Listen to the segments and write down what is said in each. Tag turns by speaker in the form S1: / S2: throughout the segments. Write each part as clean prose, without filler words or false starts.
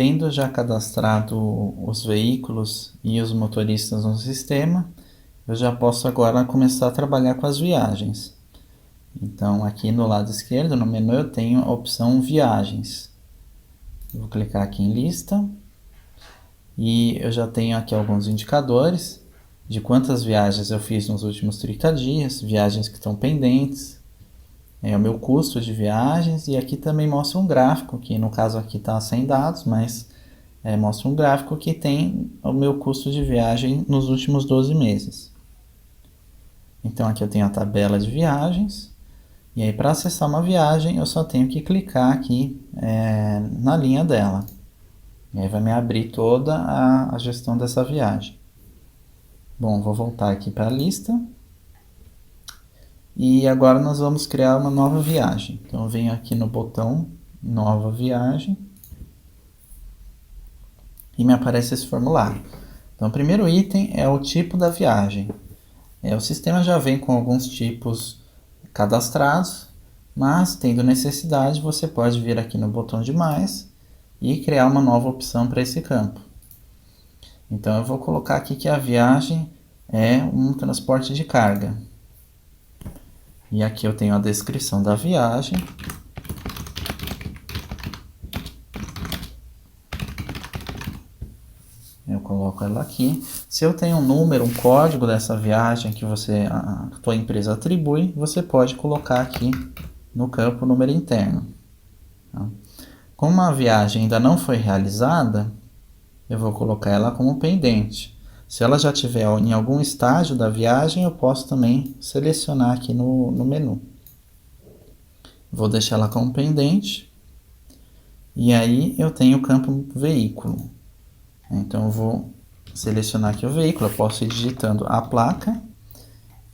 S1: tendo já cadastrado os veículos e os motoristas no sistema, eu já posso agora começar a trabalhar com as viagens. Então, aqui no lado esquerdo, no menu, eu tenho a opção Viagens. Eu vou clicar aqui em Lista. E eu já tenho aqui alguns indicadores de quantas viagens eu fiz nos últimos 30 dias, viagens que estão pendentes, o meu custo de viagens, e aqui também mostra um gráfico, que no caso aqui está sem dados, mas mostra um gráfico que tem o meu custo de viagem nos últimos 12 meses. Então aqui eu tenho a tabela de viagens, e aí para acessar uma viagem eu só tenho que clicar aqui na linha dela. E aí vai me abrir toda a gestão dessa viagem. Bom, vou voltar aqui para a lista. E agora nós vamos criar uma nova viagem. Então eu venho aqui no botão Nova Viagem. E me aparece esse formulário. Então o primeiro item é o tipo da viagem. O sistema já vem com alguns tipos cadastrados, mas tendo necessidade você pode vir aqui no botão de mais e criar uma nova opção para esse campo. Então eu vou colocar aqui que a viagem é um transporte de carga. E aqui eu tenho a descrição da viagem. Eu coloco ela aqui. Se eu tenho um número, um código dessa viagem que a tua empresa atribui, você pode colocar aqui no campo número interno. Tá? Como a viagem ainda não foi realizada, eu vou colocar ela como pendente. Se ela já estiver em algum estágio da viagem, eu posso também selecionar aqui no menu. Vou deixar ela como pendente. E aí eu tenho o campo veículo. Então eu vou selecionar aqui o veículo, eu posso ir digitando a placa.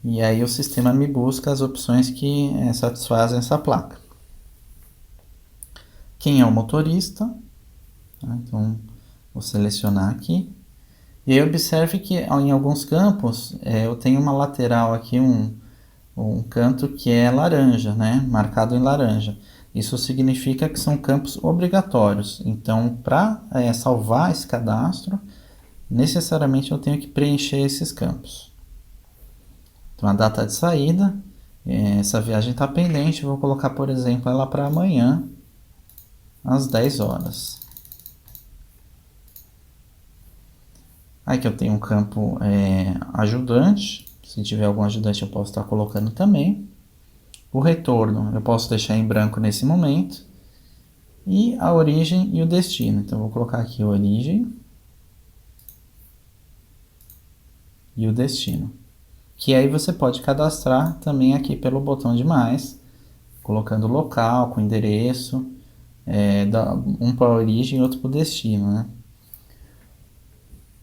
S1: E aí o sistema me busca as opções que satisfazem essa placa. Quem é o motorista? Então vou selecionar aqui. E aí observe que em alguns campos eu tenho uma lateral aqui, um canto que é laranja, né? Marcado em laranja. Isso significa que são campos obrigatórios. Então, para salvar esse cadastro, necessariamente eu tenho que preencher esses campos. Então, a data de saída, essa viagem está pendente, eu vou colocar, por exemplo, ela para amanhã, às 10 horas. Aqui eu tenho um campo ajudante, se tiver algum ajudante eu posso estar colocando também. O retorno eu posso deixar em branco nesse momento. E a origem e o destino. Então, eu vou colocar aqui a origem e o destino. Que aí você pode cadastrar também aqui pelo botão de mais, colocando local, com endereço, um para a origem e outro para o destino, né?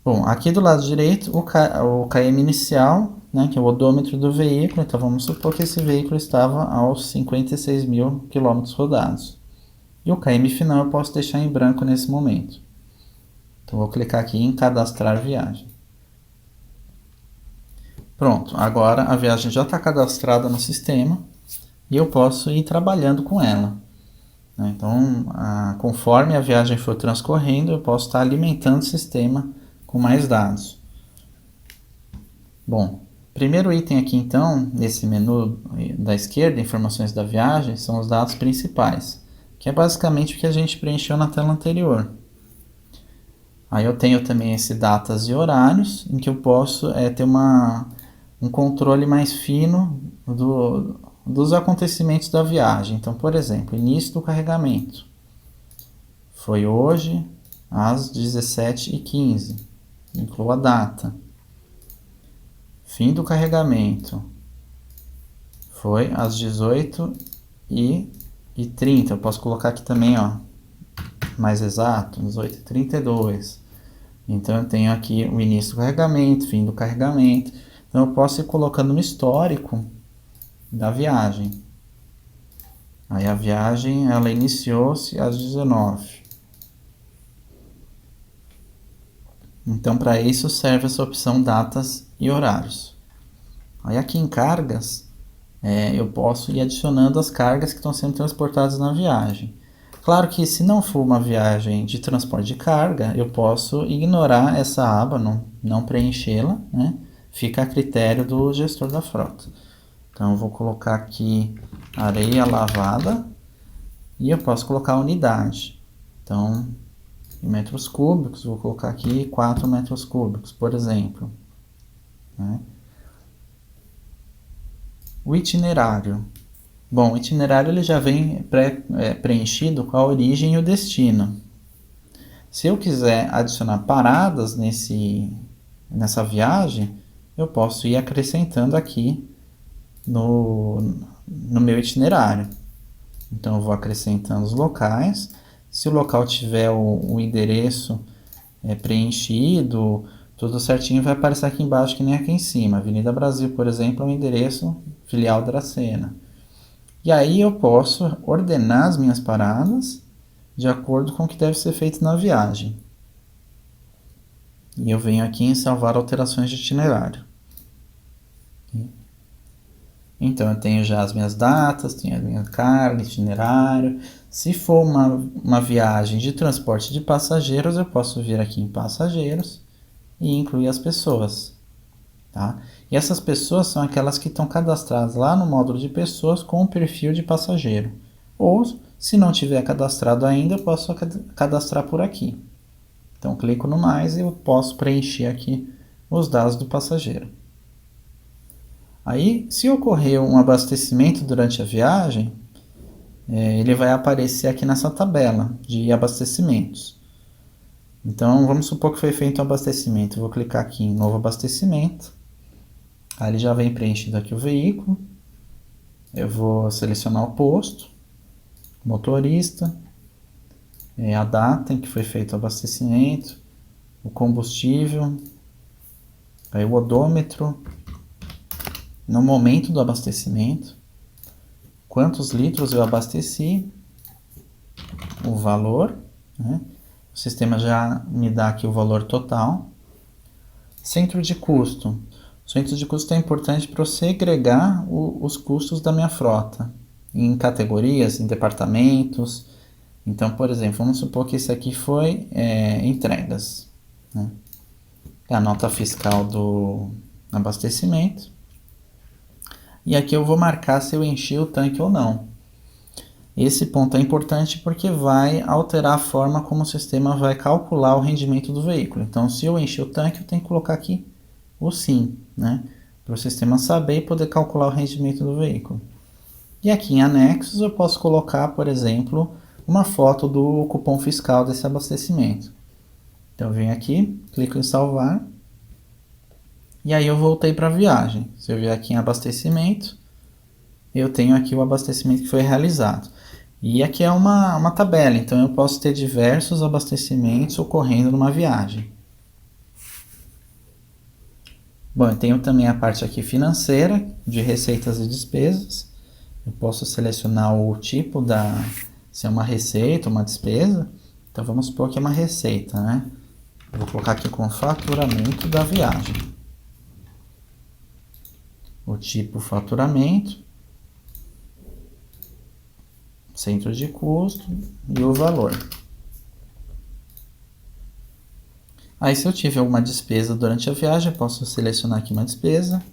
S1: Bom, aqui do lado direito, o KM inicial, né, que é o odômetro do veículo. Então, vamos supor que esse veículo estava aos 56 mil quilômetros rodados. E o KM final eu posso deixar em branco nesse momento. Então, vou clicar aqui em cadastrar viagem. Pronto, agora a viagem já está cadastrada no sistema e eu posso ir trabalhando com ela. Então, conforme a viagem for transcorrendo, eu posso estar alimentando o sistema com mais dados. Bom, primeiro item aqui então, nesse menu da esquerda, informações da viagem, são os dados principais, que é basicamente o que a gente preencheu na tela anterior. Aí eu tenho também esse datas e horários, em que eu posso ter um controle mais fino dos acontecimentos da viagem. Então, por exemplo, início do carregamento. Foi hoje às 17h15. Incluo a data. Fim do carregamento. Foi às 18h30. Eu posso colocar aqui também, ó, mais exato, 18h32. Então eu tenho aqui o início do carregamento, fim do carregamento. Então eu posso ir colocando no histórico da viagem. Aí a viagem ela iniciou-se às 19h. Então, para isso serve essa opção datas e horários. Aí aqui em cargas, eu posso ir adicionando as cargas que estão sendo transportadas na viagem. Claro que se não for uma viagem de transporte de carga, eu posso ignorar essa aba, não preenchê-la, né? Fica a critério do gestor da frota. Então eu vou colocar aqui areia lavada e eu posso colocar unidade. Então, em metros cúbicos, vou colocar aqui 4 metros cúbicos, por exemplo, né? O itinerário. Bom, o itinerário ele já vem preenchido com a origem e o destino. Se eu quiser adicionar paradas nessa viagem, eu posso ir acrescentando aqui no meu itinerário. Então eu vou acrescentando os locais. Se o local tiver o endereço preenchido, tudo certinho, vai aparecer aqui embaixo que nem aqui em cima. Avenida Brasil, por exemplo, é o endereço filial Dracena. E aí eu posso ordenar as minhas paradas de acordo com o que deve ser feito na viagem. E eu venho aqui em salvar alterações de itinerário. Então eu tenho já as minhas datas, tenho a minha carga, itinerário. Se for uma viagem de transporte de passageiros, eu posso vir aqui em passageiros e incluir as pessoas. Tá? E essas pessoas são aquelas que estão cadastradas lá no módulo de pessoas com o perfil de passageiro. Ou, se não tiver cadastrado ainda, eu posso cadastrar por aqui. Então, clico no mais e eu posso preencher aqui os dados do passageiro. Aí, se ocorrer um abastecimento durante a viagem, ele vai aparecer aqui nessa tabela de abastecimentos. Então, vamos supor que foi feito um abastecimento. Eu vou clicar aqui em novo abastecimento. Aí ele já vem preenchido aqui o veículo. Eu vou selecionar o posto, motorista, a data em que foi feito o abastecimento, o combustível, aí o odômetro, no momento do abastecimento, quantos litros eu abasteci, o valor, né? O sistema já me dá aqui o valor total. Centro de custo. O centro de custo é importante para eu segregar os custos da minha frota em categorias, em departamentos. Então, por exemplo, vamos supor que esse aqui foi entregas, né? É a nota fiscal do abastecimento. E aqui eu vou marcar se eu enchi o tanque ou não. Esse ponto é importante porque vai alterar a forma como o sistema vai calcular o rendimento do veículo. Então, se eu encher o tanque, eu tenho que colocar aqui o sim, né? Para o sistema saber e poder calcular o rendimento do veículo. E aqui em anexos eu posso colocar, por exemplo, uma foto do cupom fiscal desse abastecimento. Então eu venho aqui, clico em salvar. E aí eu voltei para a viagem. Se eu vier aqui em abastecimento, eu tenho aqui o abastecimento que foi realizado. E aqui é uma tabela, então eu posso ter diversos abastecimentos ocorrendo numa viagem. Bom, eu tenho também a parte aqui financeira, de receitas e despesas. Eu posso selecionar o tipo se é uma receita ou uma despesa. Então vamos supor que é uma receita, né? Eu vou colocar aqui com faturamento da viagem. O tipo faturamento, centro de custo e o valor. Aí se eu tiver alguma despesa durante a viagem, eu posso selecionar aqui uma despesa.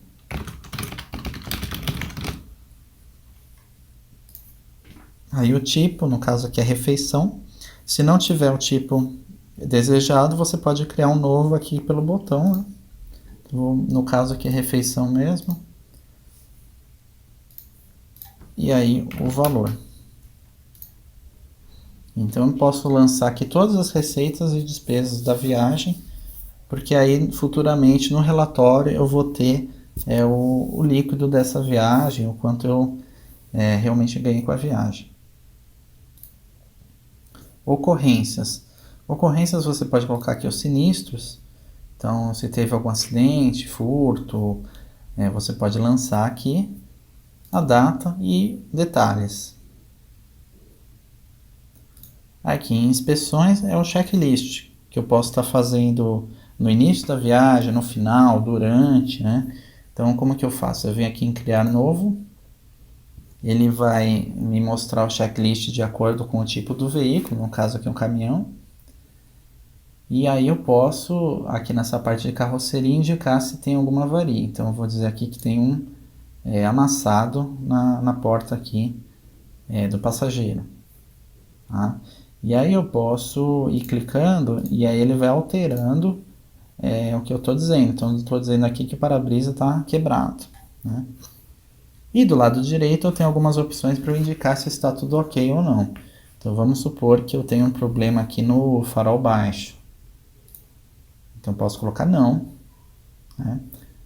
S1: Aí o tipo, no caso aqui é refeição. Se não tiver o tipo desejado, você pode criar um novo aqui pelo botão, né? No caso aqui é refeição mesmo. E aí o valor. Então eu posso lançar aqui todas as receitas e despesas da viagem, porque aí futuramente no relatório eu vou ter o líquido dessa viagem, o quanto eu realmente ganhei com a viagem. Ocorrências. Ocorrências você pode colocar aqui os sinistros. Então, se teve algum acidente, furto, você pode lançar aqui a data e detalhes. Aqui em inspeções é o checklist, que eu posso estar fazendo no início da viagem, no final, durante, né? Então, como que eu faço? Eu venho aqui em criar novo. ele vai me mostrar o checklist de acordo com o tipo do veículo, no caso aqui um caminhão. E aí eu posso, aqui nessa parte de carroceria, indicar se tem alguma avaria. Então eu vou dizer aqui que tem um amassado na porta aqui do passageiro. Tá? E aí eu posso ir clicando e aí ele vai alterando o que eu estou dizendo. Então eu estou dizendo aqui que o para-brisa está quebrado. Né? E do lado direito eu tenho algumas opções para eu indicar se está tudo ok ou não. Então vamos supor que eu tenho um problema aqui no farol baixo. Então posso colocar não. Né?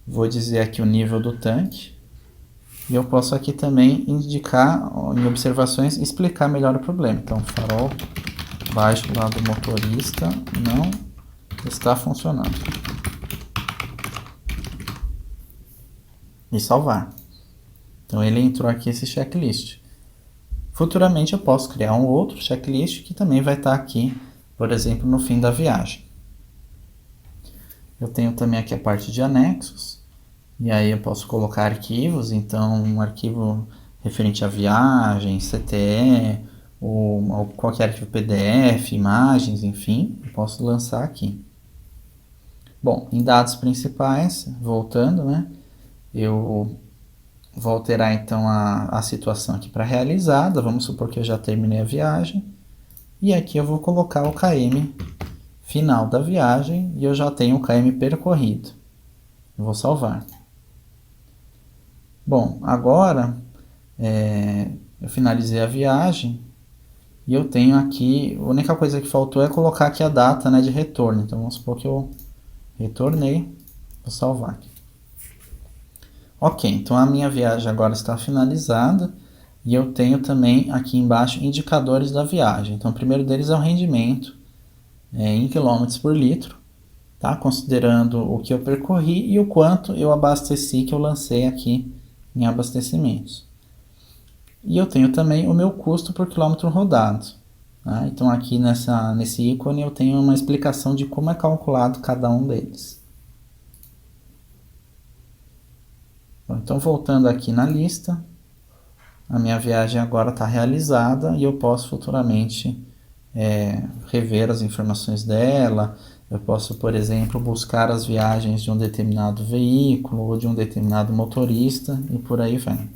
S1: Vou dizer aqui o nível do tanque. E eu posso aqui também indicar em observações explicar melhor o problema. Então farol baixo lá do motorista não está funcionando. E salvar. Então ele entrou aqui esse checklist. Futuramente eu posso criar um outro checklist que também vai estar aqui, por exemplo, no fim da viagem. Eu tenho também aqui a parte de anexos. E aí eu posso colocar arquivos, então um arquivo referente à viagem, CTE, ou qualquer arquivo PDF, imagens, enfim, eu posso lançar aqui. Bom, em dados principais, voltando, né, eu vou alterar então a situação aqui para realizada, vamos supor que eu já terminei a viagem, e aqui eu vou colocar o KM final da viagem, e eu já tenho o KM percorrido. Eu vou salvar. Bom, agora eu finalizei a viagem e eu tenho aqui, a única coisa que faltou é colocar aqui a data, né, de retorno. Então vamos supor que eu retornei, vou salvar aqui. Ok, então a minha viagem agora está finalizada e eu tenho também aqui embaixo indicadores da viagem. Então o primeiro deles é o rendimento em quilômetros por litro, tá? Considerando o que eu percorri e o quanto eu abasteci, que eu lancei aqui em abastecimentos. E eu tenho também o meu custo por quilômetro rodado. Tá? Então aqui nesse ícone eu tenho uma explicação de como é calculado cada um deles. Então voltando aqui na lista, a minha viagem agora está realizada e eu posso futuramente rever as informações dela. Eu posso, por exemplo, buscar as viagens de um determinado veículo ou de um determinado motorista e por aí vai.